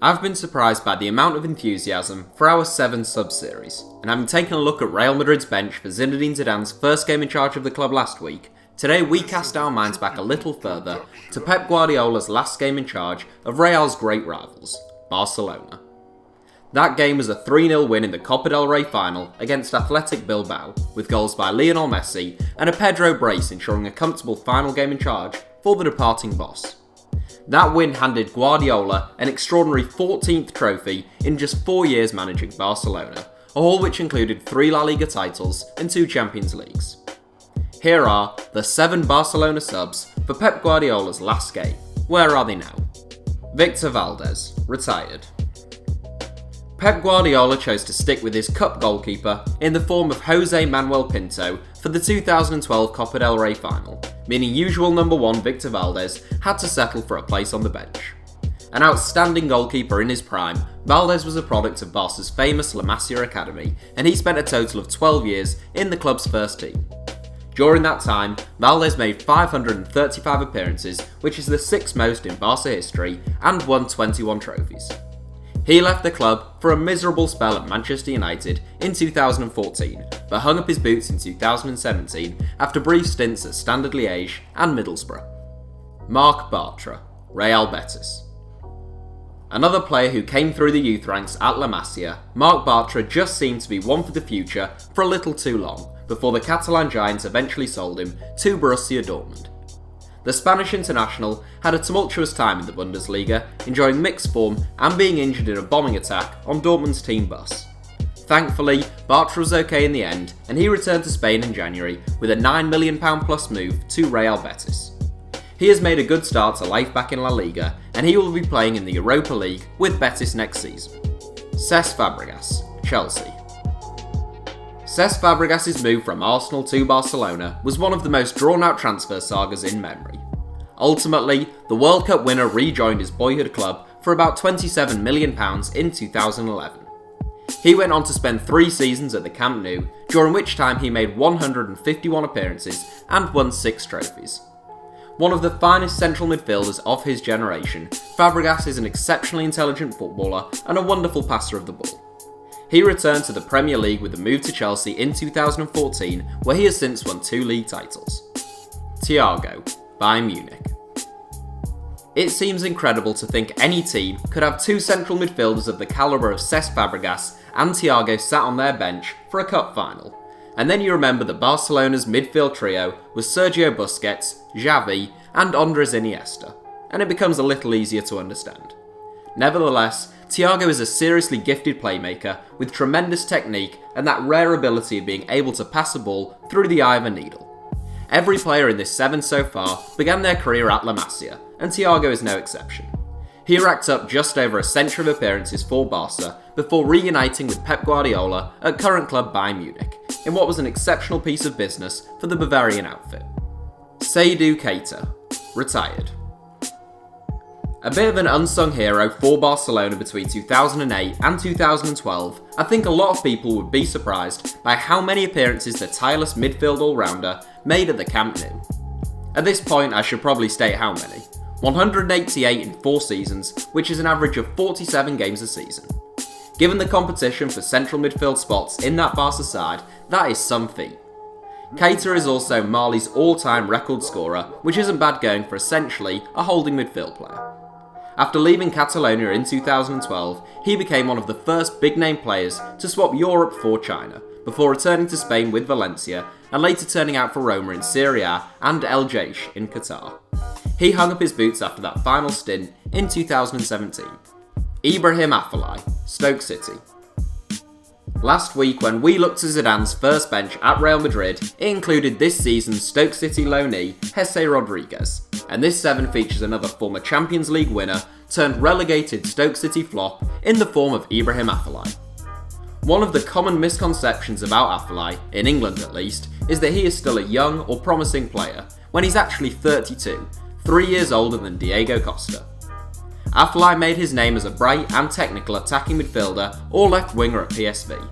I've been surprised by the amount of enthusiasm for our Sevens sub-series, and having taken a look at Real Madrid's bench for Zinedine Zidane's first game in charge of the club last week, today we cast our minds back a little further to Pep Guardiola's last game in charge of Real's great rivals, Barcelona. That game was a 3-0 win in the Copa del Rey final against Athletic Bilbao, with goals by Lionel Messi and a Pedro brace ensuring a comfortable final game in charge for the departing boss. That win handed Guardiola an extraordinary 14th trophy in just 4 years managing Barcelona, a haul which included 3 La Liga titles and 2 Champions Leagues. Here are the 7 Barcelona subs for Pep Guardiola's last game. Where are they now? Victor Valdes, retired. Pep Guardiola chose to stick with his cup goalkeeper in the form of Jose Manuel Pinto for the 2012 Copa del Rey final, meaning usual number 1 Victor Valdes had to settle for a place on the bench. An outstanding goalkeeper in his prime, Valdes was a product of Barca's famous La Masia Academy, and he spent a total of 12 years in the club's first team. During that time, Valdes made 535 appearances, which is the 6th most in Barca history, and won 21 trophies. He left the club for a miserable spell at Manchester United in 2014, but hung up his boots in 2017 after brief stints at Standard Liège and Middlesbrough. MARC BARTRA, Real Betis. Another player who came through the youth ranks at La Masia, MARC BARTRA just seemed to be one for the future for a little too long, before the Catalan giants eventually sold him to Borussia Dortmund. The Spanish international had a tumultuous time in the Bundesliga, enjoying mixed form and being injured in a bombing attack on Dortmund's team bus. Thankfully, Bartra was okay in the end, and he returned to Spain in January with a £9 million plus move to Real Betis. He has made a good start to life back in La Liga, and he will be playing in the Europa League with Betis next season. Cesc Fabregas, Chelsea. Cesc Fabregas' move from Arsenal to Barcelona was one of the most drawn-out transfer sagas in memory. Ultimately, the World Cup winner rejoined his boyhood club for about £27 million in 2011. He went on to spend 3 seasons at the Camp Nou, during which time he made 151 appearances and won 6 trophies. One of the finest central midfielders of his generation, Fabregas is an exceptionally intelligent footballer and a wonderful passer of the ball. He returned to the Premier League with a move to Chelsea in 2014, where he has since won 2 league titles. Thiago, Bayern Munich. It seems incredible to think any team could have 2 central midfielders of the calibre of Cesc Fabregas and Thiago sat on their bench for a cup final, and then you remember that Barcelona's midfield trio was Sergio Busquets, Xavi and Andres Iniesta, and it becomes a little easier to understand. Nevertheless, Thiago is a seriously gifted playmaker with tremendous technique and that rare ability of being able to pass a ball through the eye of a needle. Every player in this 7 so far began their career at La Masia, and Thiago is no exception. He racked up just over a century of appearances for Barca before reuniting with Pep Guardiola at current club Bayern Munich, in what was an exceptional piece of business for the Bavarian outfit. Seydou Keita, retired. A bit of an unsung hero for Barcelona between 2008 and 2012, I think a lot of people would be surprised by how many appearances the tireless midfield all-rounder made at the Camp Nou. At this point I should probably state how many. 188 in 4 seasons, which is an average of 47 games a season. Given the competition for central midfield spots in that Barca side, that is some feat. Keita is also Mali's all-time record scorer, which isn't bad going for essentially a holding midfield player. After leaving Catalonia in 2012, he became one of the first big-name players to swap Europe for China, before returning to Spain with Valencia and later turning out for Roma in Serie A and El Jaish in Qatar. He hung up his boots after that final stint in 2017. Ibrahim Afellay, Stoke City. Last week, when we looked at Zidane's first bench at Real Madrid, it included this season's Stoke City loanee, Jesse Rodriguez, and this 7 features another former Champions League winner turned relegated Stoke City flop in the form of Ibrahim Afellay. One of the common misconceptions about Afellay, in England at least, is that he is still a young or promising player, when he's actually 32, 3 years older than Diego Costa. Afellay made his name as a bright and technical attacking midfielder or left winger at PSV.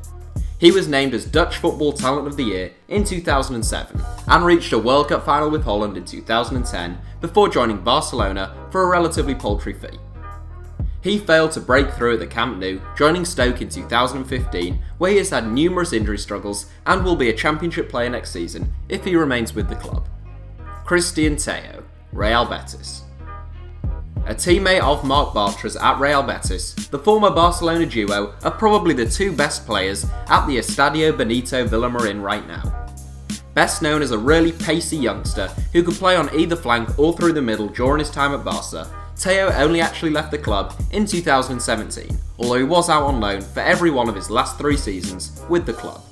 He was named as Dutch Football Talent of the Year in 2007 and reached a World Cup final with Holland in 2010 before joining Barcelona for a relatively paltry fee. He failed to break through at the Camp Nou, joining Stoke in 2015, where he has had numerous injury struggles and will be a Championship player next season if he remains with the club. Christian Thiago, Real Betis. A teammate of Marc Bartra's at Real Betis, the former Barcelona duo are probably the two best players at the Estadio Benito Villamarin right now. Best known as a really pacey youngster who could play on either flank or through the middle during his time at Barca, Thiago only actually left the club in 2017, although he was out on loan for every one of his last 3 seasons with the club.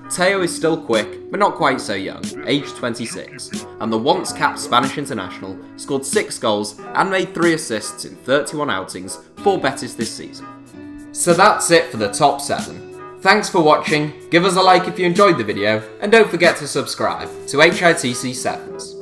Thiago is still quick, but not quite so young, aged 26, and the once capped Spanish international scored 6 goals and made 3 assists in 31 outings for Betis this season. So that's it for the top 7. Thanks for watching, give us a like if you enjoyed the video, and don't forget to subscribe to HITC Sevens.